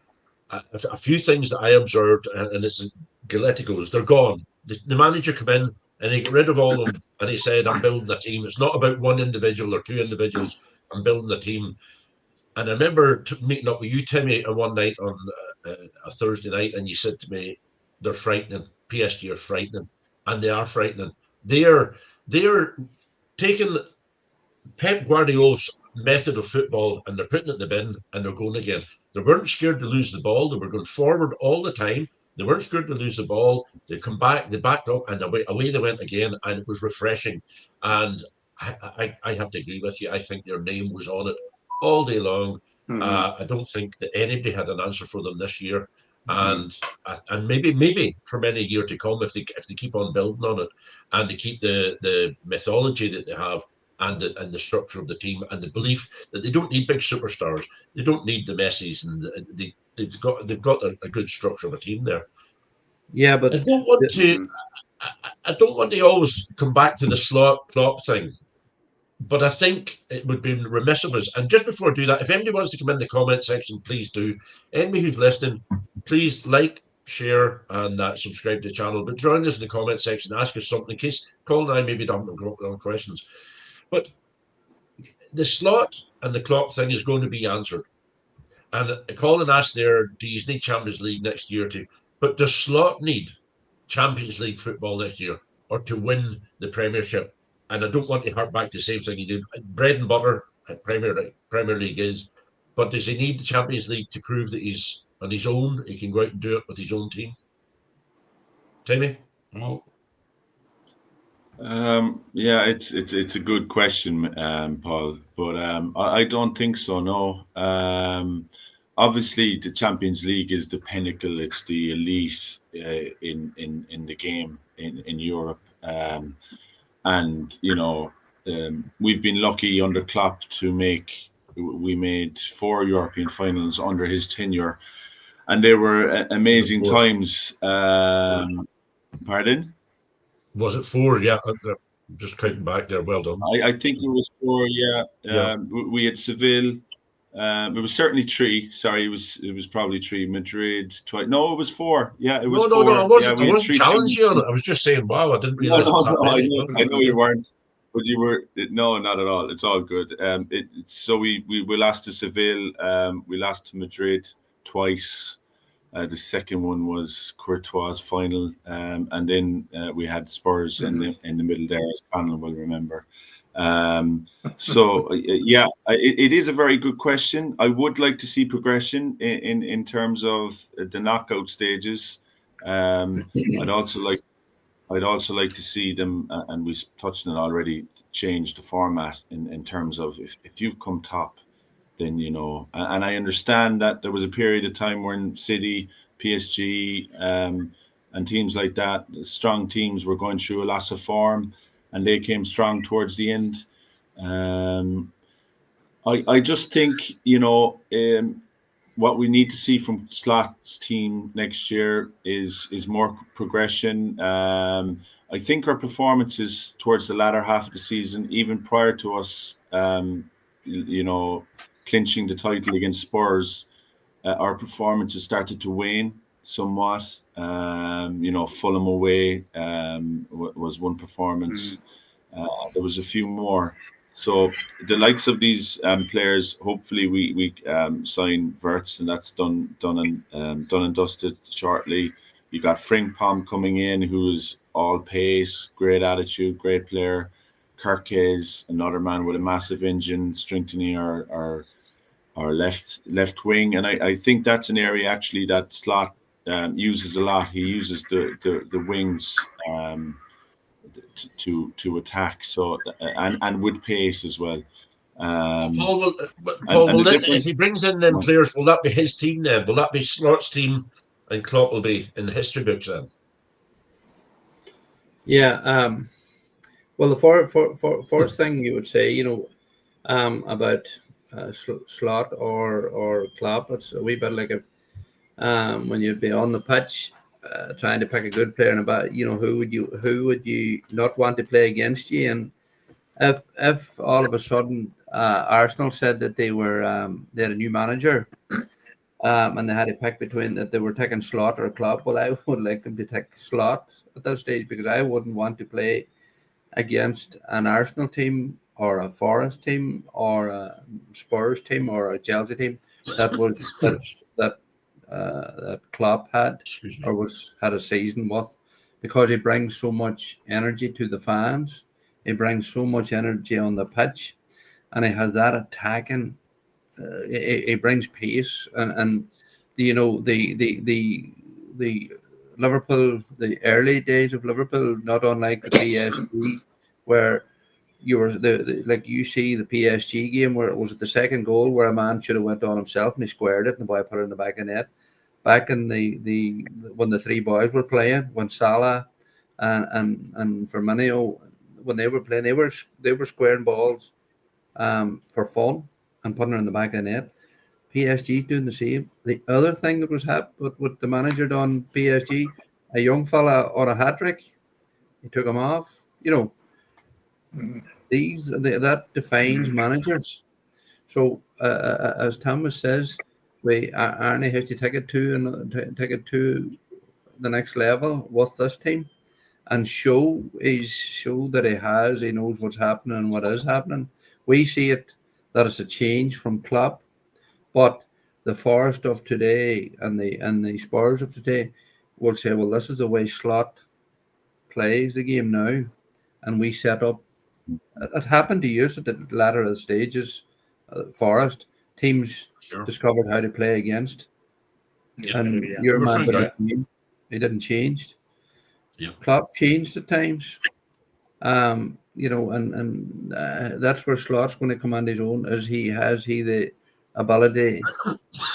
a few things that I observed, and it's Galacticos, they're gone. The manager came in and he got rid of all of them, and he said, "I'm building a team. It's not about one individual or two individuals. I'm building a team." And I remember meeting up with you, Timmy, one night on a Thursday night, and you said to me, "They're frightening. PSG are frightening," and they are frightening. They're taking Pep Guardiola's method of football and they're putting it in the bin and they're going again. They weren't scared to lose the ball. They were going forward all the time. They weren't scared to lose the ball. They come back, they backed up, and away they went again, and it was refreshing. And I have to agree with you. I think their name was on it all day long. I don't think that anybody had an answer for them this year. And maybe for many years to come, if they keep on building on it and they keep the mythology that they have and the structure of the team and the belief that they don't need big superstars, they don't need the Messis, and they've got a good structure of a team there. Yeah, but I don't want to always come back to the Klopp thing. But I think it would be remiss of us. And just before I do that, if anybody wants to come in the comment section, please do. Anybody who's listening, please like, share, and subscribe to the channel. But join us in the comment section, ask us something, in case Colin and I maybe don't have questions. But the slot and the Klopp thing is going to be answered. And Colin asked there, do you need Champions League next year too? But does Slot need Champions League football next year or to win the Premiership? And I don't want to hark back to the same thing he did. Bread and butter at Premier League is, but does he need the Champions League to prove that he's on his own? He can go out and do it with his own team. Timmy? Yeah, it's a good question, Paul, but I don't think so. No, obviously the Champions League is the pinnacle. It's the elite in the game in Europe. And, you know, we've been lucky under Klopp we made 4 European finals under his tenure, and they were amazing times. Pardon? Was it 4? Yeah, just counting back there. Well done. I think it was 4. Yeah. We had Seville. It was certainly 3. Sorry, it was probably 3. Madrid twice. No, it was 4. Yeah, it was 4. No, I wasn't challenging you on it. I was just saying, wow, I didn't realize. I know you weren't, but you were. No, not at all. It's all good. So we lost to Seville. We lost to Madrid twice. The second one was Courtois' final, and then we had Spurs in the middle there, as Panel will remember. It is a very good question. I would like to see progression in terms of the knockout stages. I'd also like to see them, and we touched on it already, change the format in terms of if you've come top, then and I understand that there was a period of time when City, PSG, and teams like that, strong teams, were going through a loss of form, and they came strong towards the end. I just think what we need to see from Slot's team next year is more progression. I think our performances towards the latter half of the season, even prior to us, clinching the title against Spurs, our performances started to wane somewhat. Fulham away was one performance. There was a few more. So the likes of these players, hopefully we sign Wirtz, and that's done and dusted shortly. You got Frimpong coming in, who is all pace, great attitude, great player. Kirkes, another man with a massive engine, strengthening our left wing, and I think that's an area actually that Slot uses a lot. He uses the wings to attack, so and with pace as well. Paul, if he brings in them players, will that be his team then? Will that be Slot's team, and Klopp will be in the history books then? Yeah. Well, the first thing you would say, about Slot or Klopp, it's a wee bit like when you'd be on the pitch trying to pick a good player, and about who would you not want to play against you, and if all of a sudden Arsenal said that they had a new manager, and they had to pick between that they were taking Slot or Klopp, well, I would like them to take Slot at that stage, because I wouldn't want to play against an Arsenal team or a Forest team or a Spurs team or a Chelsea team that Klopp had had a season with, because he brings so much energy to the fans, he brings so much energy on the pitch, and he has that attacking. He brings pace, and the Liverpool, the early days of Liverpool, not unlike the PSG, where you were like you see the PSG game where it was at the second goal where a man should have went on himself and he squared it and the boy put it in the back of net. Back in the when the three boys were playing, when Salah and Firmino, when they were playing, they were squaring balls for fun and putting it in the back of the net. PSG's doing the same. The other thing that was happening with the manager done PSG, a young fella on a hat trick, he took him off. That defines managers. So as Thomas says, Arnie has to take it to the next level with this team, and show that he knows what's happening and what is happening. We see it that it's a change from Klopp, but the Forest of today and the Spurs of today will say, well, this is the way Slot plays the game now, and we set up. It happened to us at the latter of the stages. Forest teams discovered how to play against, and your man didn't change. Yeah. Klopp changed at times, and that's where Slot's going to come on his own. Has he the ability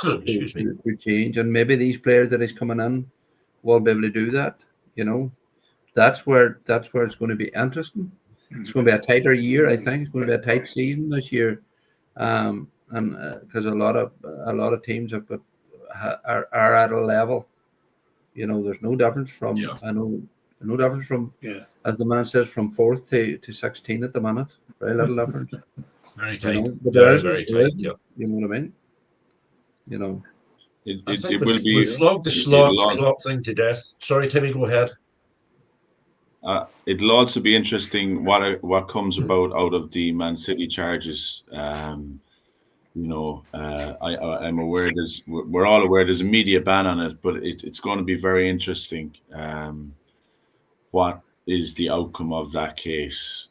to change? And maybe these players that is coming in will be able to do that. That's where it's going to be interesting. It's going to be a tighter year, I think. It's going to be a tight season this year, and because a lot of teams are at a level. There's no difference from no difference from as the man says, from 4th to 16 at the minute. Very little difference. Very tight. But very tight. Yeah. You know what I mean? It will be. We flogged the Slot Klopp thing to death. Sorry, Timmy, go ahead. It'll also be interesting what comes about out of the Man City charges. I'm aware we're all aware there's a media ban on it, but it's going to be very interesting. What is the outcome of that case?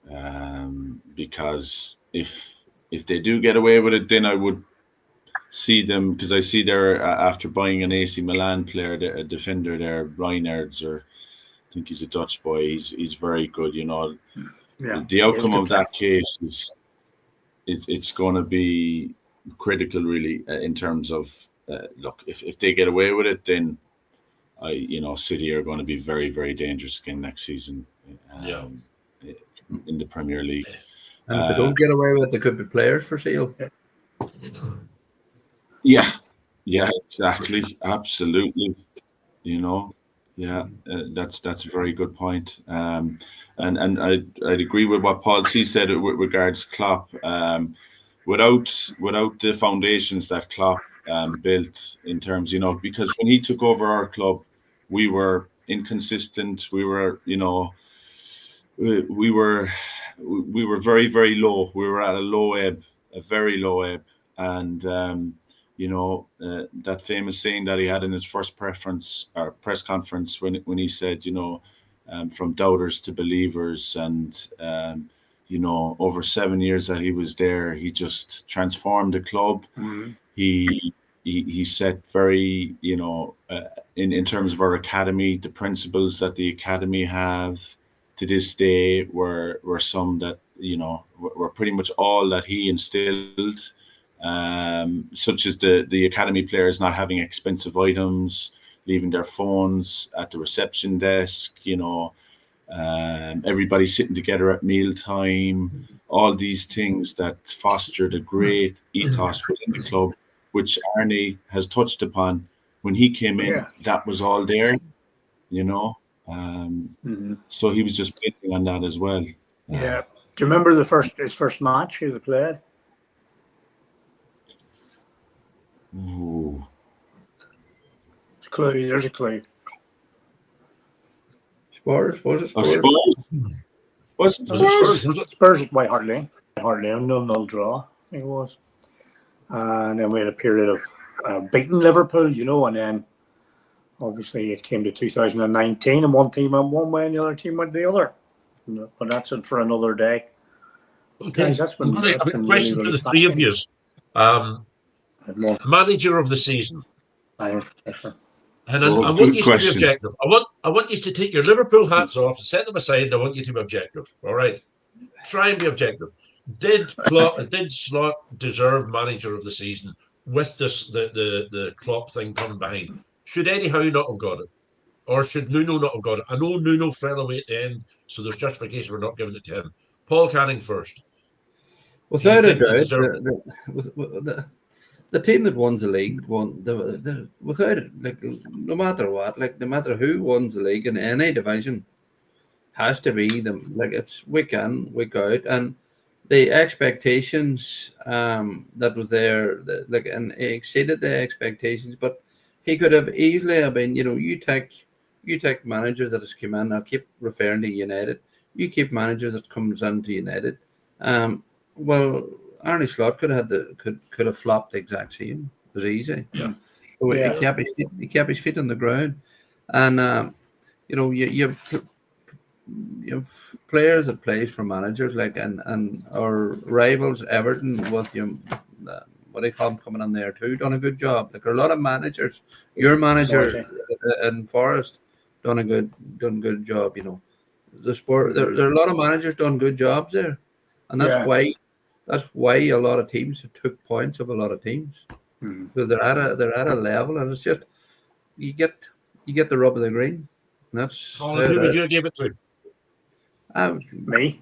Because if they do get away with it, then I would see them, because I see they're after buying an AC Milan player, a defender there, Reinerds, or I think he's a Dutch boy. He's very good. Yeah, The outcome of that case is it's going to be critical, really, in terms of look. If they get away with it, then City are going to be very, very dangerous again next season. In the Premier League. And if they don't get away with it, there could be players for sale. Yeah, exactly, absolutely. That's a very good point. And I'd agree with what Paul C said with regards to Klopp. Without the foundations that Klopp built in terms, because when he took over our club, we were inconsistent. We were, we were very, very low. We were at a low ebb, a very low ebb, and that famous saying that he had in his first press conference when he said, from doubters to believers, and over 7 years that he was there, he just transformed the club. Mm-hmm. He set very, in terms of our academy, the principles that the academy have to this day were some that were pretty much all that he instilled, such as the academy players not having expensive items, leaving their phones at the reception desk, everybody sitting together at mealtime, all these things that fostered a great ethos within the club, which Arnie has touched upon. When he came in, that was all there, so he was just building on that as well. Do you remember his first match he played? Ooh. There's a clue. Spurs, was it Spurs? Spurs at White Hart Lane. A 0-0 draw, I think it was. And then we had a period of beating Liverpool, and then obviously it came to 2019 and one team went one way and the other team went the other. But that's it for another day. Okay, guys, that's been, I've got a question for the three of you. Manager of the season. And I want you to be objective. I want you to take your Liverpool hats off, set them aside, and I want you to be objective. All right? Try and be objective. Did Slot deserve manager of the season with the Klopp thing coming behind? Should Eddie Howe not have got it? Or should Nuno not have got it? I know Nuno fell away at the end, so there's justification for not giving it to him. Paul Canning first. Without a doubt, the team that won the league won without it. Like, no matter what, no matter who wins the league in any division, has to be them. Like, it's week in, week out, and the expectations that was there, and it exceeded the expectations. But he could have easily have been, you take managers that has come in. I'll keep referring to United. You keep managers that comes into United. Well, Arne Slot could have flopped the exact same. It was easy. Yeah. So he kept his feet on the ground, and you have players that plays for managers and our rivals Everton with what they call them coming on there too, done a good job. Like, there are a lot of managers. Your manager in Forest done a good job. The sport there are a lot of managers done good jobs there, and that's why a lot of teams took points of a lot of teams, because they're at a level, and it's just you get the rub of the green. And that's who would you give it to? Me.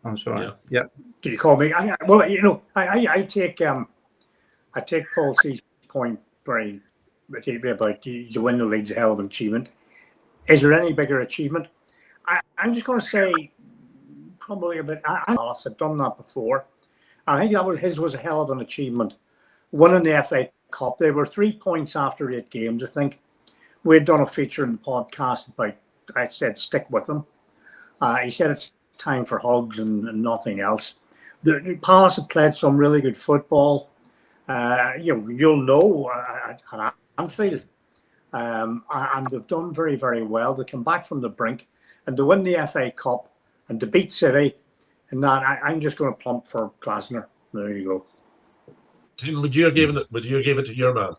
I'm sorry. Yeah. Did you call me? I take Paul C's point very about you win the league's a hell of an achievement. Is there any bigger achievement? I'm just going to say probably a bit. Alice had done that before. I think his was a hell of an achievement. Winning the FA Cup, they were 3 points after 8 games. I think we had done a feature in the podcast about. I said stick with them. He said it's time for hugs and nothing else. The Palace have played some really good football. you'll know at Anfield. And they've done very, very well. They come back from the brink and to win the FA Cup and to beat City. And that I'm just going to plump for Glasner. There you go. Tim, would you have given it to your man?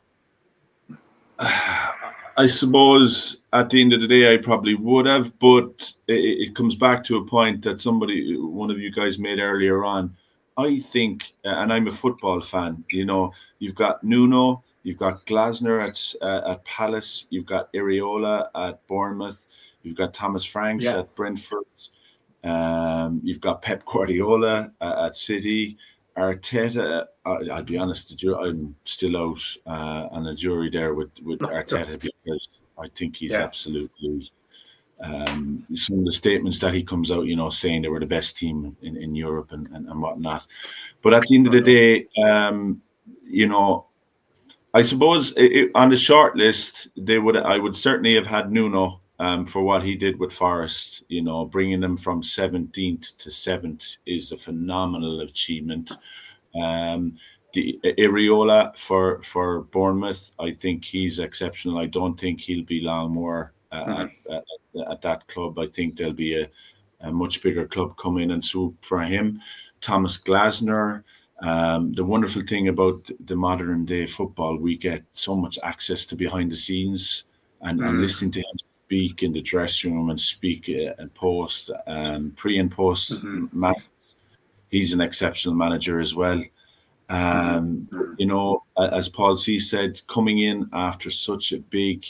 I suppose at the end of the day, I probably would have, but it comes back to a point that one of you guys made earlier on. I think, and I'm a football fan, you've got Nuno, you've got Glasner at Palace, you've got Areola at Bournemouth, you've got Thomas Franks at Brentford, you've got Pep Guardiola at City. Arteta, I'll be honest with you, I'm still out on a jury there with Arteta because I think he's absolutely some of the statements that he comes out, saying they were the best team in Europe and whatnot. But at the end of the day, I suppose on the short list, I would certainly have had Nuno for what he did with Forest. Bringing them from 17th to 7th is a phenomenal achievement. The Areola for Bournemouth, I think he's exceptional. I don't think he'll be long more at that club. I think there'll be a much bigger club come in and swoop for him. Thomas Glasner. The wonderful thing about the modern day football, we get so much access to behind the scenes and listening to him speak in the dressing room and speak and post, pre and post match. He's an exceptional manager as well. As Paul C said, coming in after such a big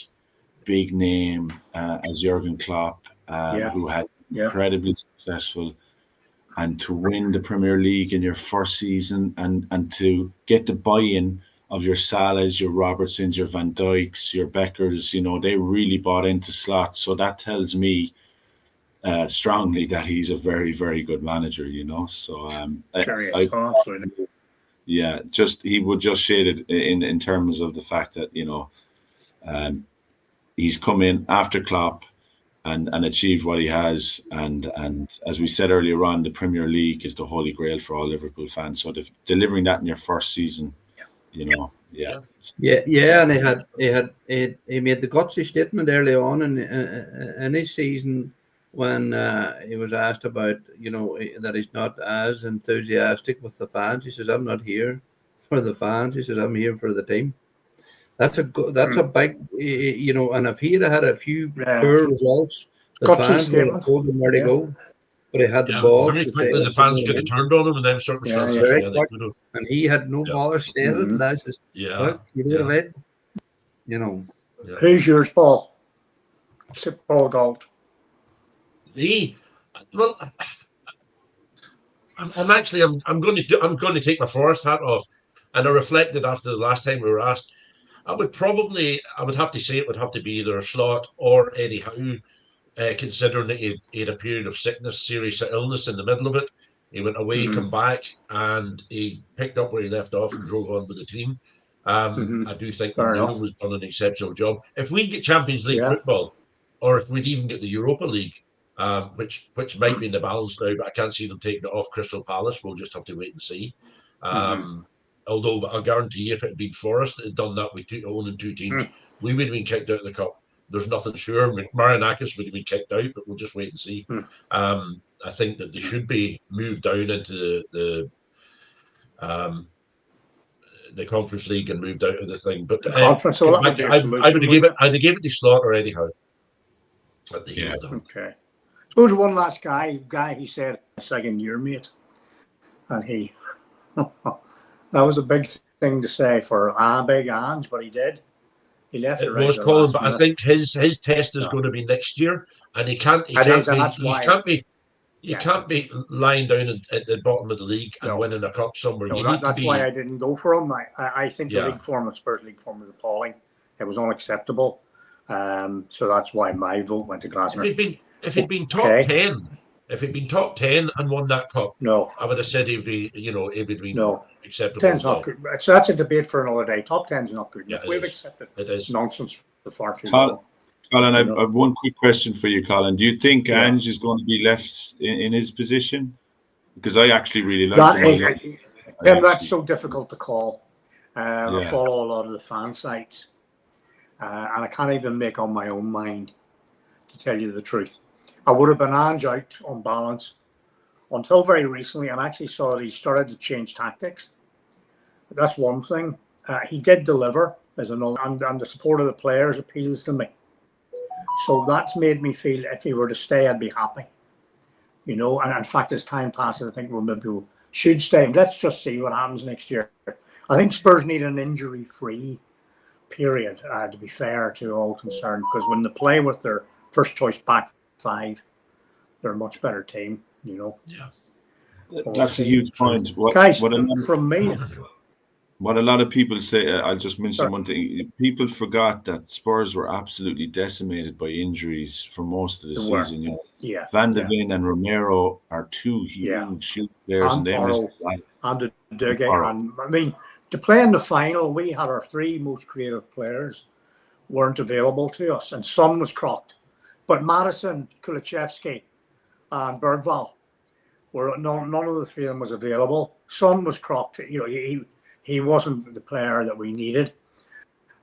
name as Jurgen Klopp, who had incredibly successful, and to win the Premier League in your first season and to get the buy-in of your Salahs, your Robertsons, your Van Dijks, your Beckers, they really bought into Slot. So that tells me strongly that he's a very, very good manager, So he would just shade it in terms of the fact that, he's come in after Klopp and achieved what he has. And as we said earlier on, the Premier League is the holy grail for all Liverpool fans. So delivering that in your first season, and he made the gutsy statement early on in his season when he was asked about that he's not as enthusiastic with the fans. He says, "I'm not here for the fans." He says, "I'm here for the team." That's a big, and if he had a few poor results, the fans would have told him where to go. But he had the ball. Very quickly, the fans could have turned on him in them circumstances. And he had no bother saying it. And that's just, look, you know what I mean? Who's yours, Paul? Paul Gold. Me? Well, I'm going to take my Forest hat off, and I reflected after the last time we were asked. I would have to say it would have to be either Slot or Eddie Howe. Considering that he had a period of sickness, serious illness in the middle of it. He went away, come back, and he picked up where he left off and drove on with the team. I do think Nuno was done an exceptional job. If we get Champions League football, or if we'd even get the Europa League, which might be in the balance now, but I can't see them taking it off Crystal Palace. We'll just have to wait and see. Although I'll guarantee you, if it had been Forest that had done that with owning two teams, we would have been kicked out of the cup. There's nothing sure. Marinakis would have been kicked out, but we'll just wait and see. I think that they should be moved down into the Conference League and moved out of the thing. But I would have gave it to Slot or Eddie Howe. Okay. Suppose one last guy he said second year mate, and he that was a big thing to say for big hands, but he did. He left it was Colin, but I think his test is going to be next year, and he can't be lying down at the bottom of the league and winning a cup somewhere. That's why I didn't go for him. I think the league form of Spurs League form was appalling. It was unacceptable. So that's why my vote went to Glasner. If he'd been top 10, if he'd been top 10 and won that cup, I would have said he'd be, it would be acceptable. 10's not good. So that's a debate for another day. Top 10's not good. We've accepted it is nonsense for far too long. Colin, I have one quick question for you, Colin. Do you think Ange is going to be left in his position? Because I actually really like him. That's so difficult to call. I follow a lot of the fan sites, and I can't even make up my own mind, to tell you the truth. I would have been Ange out on balance until very recently, and actually saw that he started to change tactics. That's one thing. He did deliver, as another, and the support of the players appeals to me. So that's made me feel if he were to stay, I'd be happy. You know, and in fact, as time passes, I think we should stay. Let's just see what happens next year. I think Spurs need an injury-free period, to be fair to all concerned, because when they play with their first choice back five, they're a much better team, you know. Yeah. That's a huge point. Guys, from me. What a lot of people say, I'll just mention one thing. People forgot that Spurs were absolutely decimated by injuries for most of the season. You know, Van de Ven and Romero are two huge players, and they missed and Donegal. And I mean, to play in the final, we had our three most creative players weren't available to us, and Son was crocked. But Madison, Kulichevsky, and Bergvall were none of the three of them was available. Son was crocked. You know, he wasn't the player that we needed.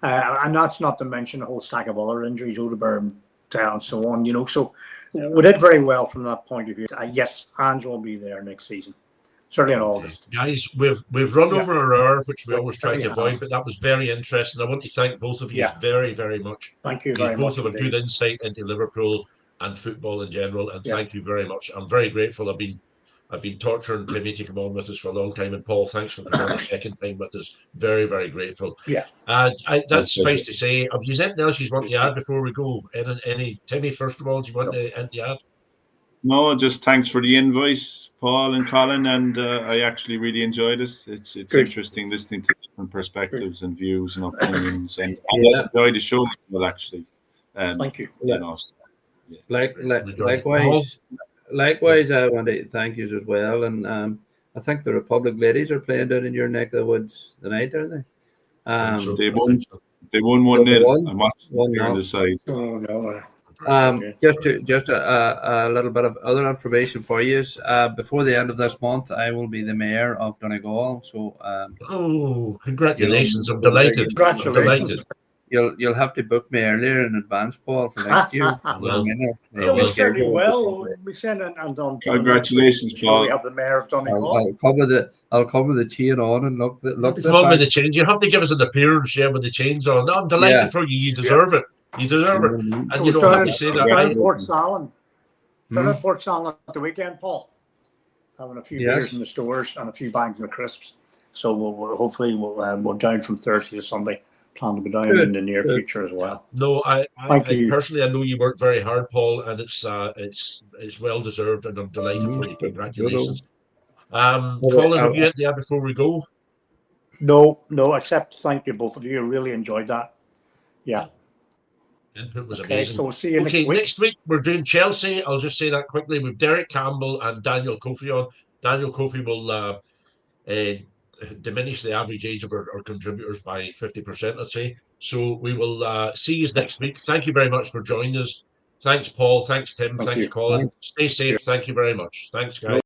And that's not to mention a whole stack of other injuries, Odegaard and so on, you know. So we did very well from that point of view. Yes, Ange will be there next season, certainly in August. Guys, we've run over our hour, which we always try to avoid, but that was very interesting. I want to thank both of you very, very much. Thank you very much. Both have a good insight into Liverpool and football in general, and thank you very much. I'm very grateful. I've been torturing Timmy to come on with us for a long time, and Paul, thanks for coming on the second time with us. Very, very grateful. Yeah. And that's suffice to say. Have you anything else you want to add before we go? Any Timmy, first of all, do you want to add? No, just thanks for the invite, Paul and Colin, and I actually really enjoyed it. It's interesting listening to different perspectives and views and opinions, and I enjoyed the show as well, actually. Thank you. You know, Likewise, I want to thank you as well. And I think the Republic ladies are playing down in your neck of the woods tonight, are they? They won 1-0. I'm watching on the side. Oh no. Just a little bit of other information for you. Before the end of this month, I will be the mayor of Donegal. So, congratulations! I'm delighted. Congratulations. You'll have to book me earlier in advance, Paul, for next year. We send and on. Congratulations, Paul. We have the mayor of Donegal. I'll come with the chain on and look. Come on with the chains. You have to give us an appearance, with the chains on. No, I'm delighted for you. You deserve it. You deserve it. And you don't have to say that. Port Salon. Port Salon at the weekend, Paul. Having a few beers in the stores and a few bags of crisps. So we'll hopefully we're down from Thursday to Sunday. Plan to be down in the near future as well. No, I personally, I know you worked very hard, Paul, and it's well deserved, and I'm delighted for you. Congratulations. Colin, have you had to add before we go? No, except thank you both of you. I really enjoyed that. Yeah. Input was amazing. So we'll see you next week. Next week we're doing Chelsea. I'll just say that quickly with Derek Campbell and Daniel Kofi on. Daniel Kofi will diminish the average age of our contributors by 50%, let's say. So we will see you next week. Thank you very much for joining us. Thanks, Paul. Thanks, Tim. Thanks, Colin. Stay safe. Thank you very much. Thanks, guys.